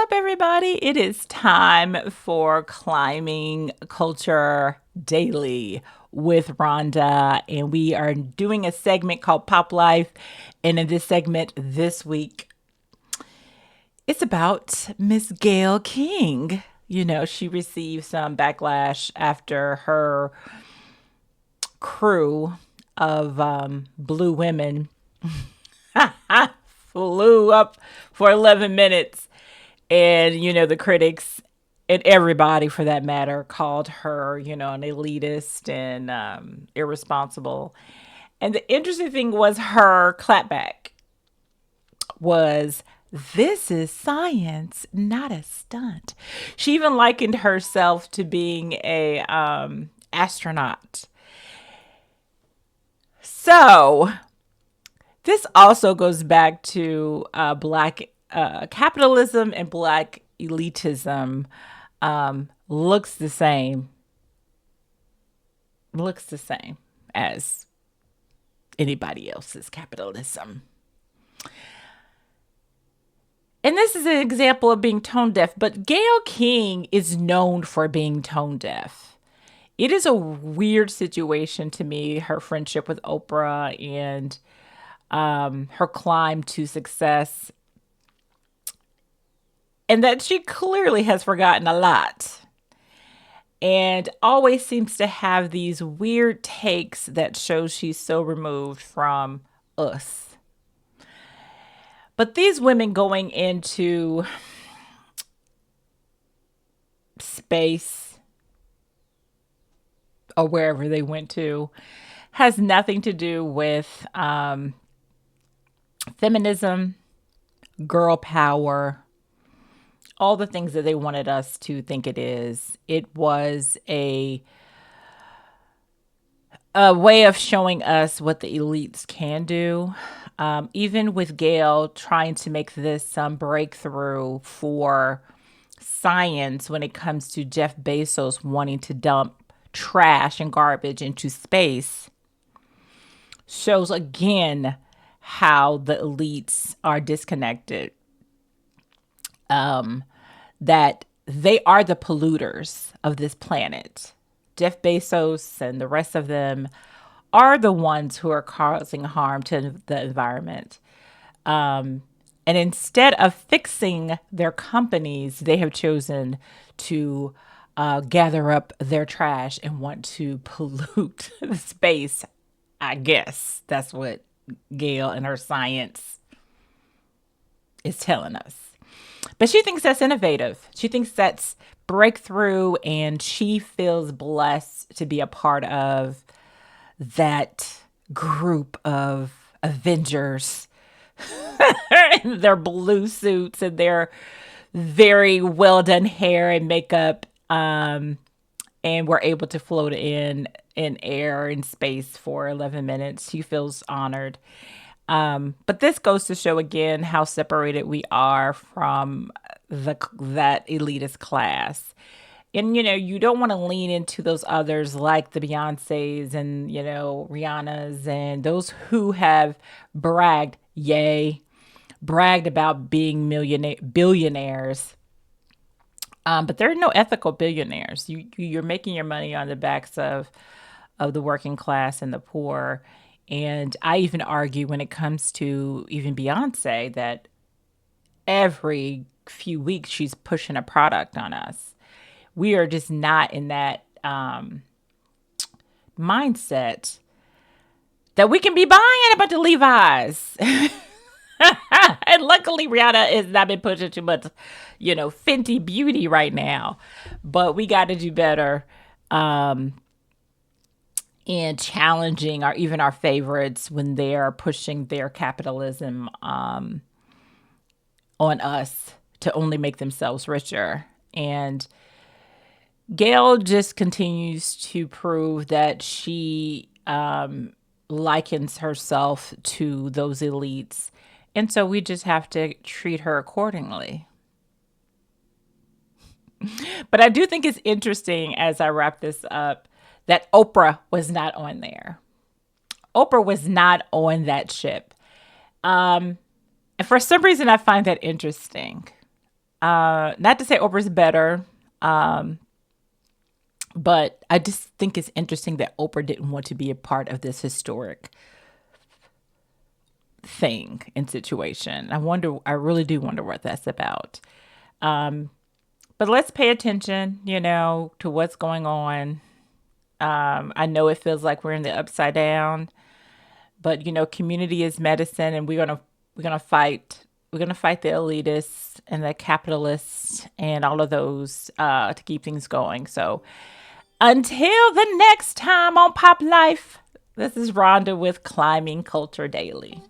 up, everybody? It is time for Climbing Culture Daily with Rhonda, and we are doing a segment called Pop Life. And in this segment this week, it's about Miss Gayle King. You know, she received some backlash after her crew of blue women flew up for 11 minutes. And, you know, the critics and everybody for that matter called her, you know, an elitist and irresponsible. And the interesting thing was her clapback was, "This is science, not a stunt." She even likened herself to being a astronaut. So this also goes back to black capitalism and black elitism. Looks the same. Looks the same as anybody else's capitalism. And this is an example of being tone deaf, but Gayle King is known for being tone deaf. It is a weird situation to me, her friendship with Oprah and her climb to success, and that she clearly has forgotten a lot and always seems to have these weird takes that show she's so removed from us. But these women going into space or wherever they went to has nothing to do with feminism, girl power, all the things that they wanted us to think it is. It was a way of showing us what the elites can do. Even with Gayle trying to make this some breakthrough for science when it comes to Jeff Bezos wanting to dump trash and garbage into space, shows again how the elites are disconnected. That they are the polluters of this planet. Jeff Bezos and the rest of them are the ones who are causing harm to the environment. And instead of fixing their companies, they have chosen to gather up their trash and want to pollute the space. I guess that's what Gayle and her science is telling us. But she thinks that's innovative. She thinks that's breakthrough, and she feels blessed to be a part of that group of Avengers in their blue suits and their very well done hair and makeup, and were able to float in air and space for 11 minutes. She feels honored. But this goes to show again how separated we are from that elitist class. And, you know, you don't want to lean into those others like the Beyoncés and, you know, Rihanna's and those who have bragged about being billionaires. But there are no ethical billionaires. You're making your money on the backs of the working class and the poor. And I even argue when it comes to even Beyonce that every few weeks she's pushing a product on us. We are just not in that mindset that we can be buying a bunch of Levi's. And luckily Rihanna has not been pushing too much, you know, Fenty Beauty right now. But we got to do better. And challenging our favorites when they are pushing their capitalism on us to only make themselves richer. And Gayle just continues to prove that she likens herself to those elites. And so we just have to treat her accordingly. But I do think it's interesting as I wrap this up that Oprah was not on there. Oprah was not on that ship. And for some reason, I find that interesting. Not to say Oprah's better, but I just think it's interesting that Oprah didn't want to be a part of this historic thing and situation. I really do wonder what that's about. But let's pay attention, to what's going on. I know it feels like we're in the upside down, but community is medicine, and we're gonna fight. We're gonna fight the elitists and the capitalists and all of those to keep things going. So until the next time on Pop Life, this is Rhonda with Climbing Culture Daily.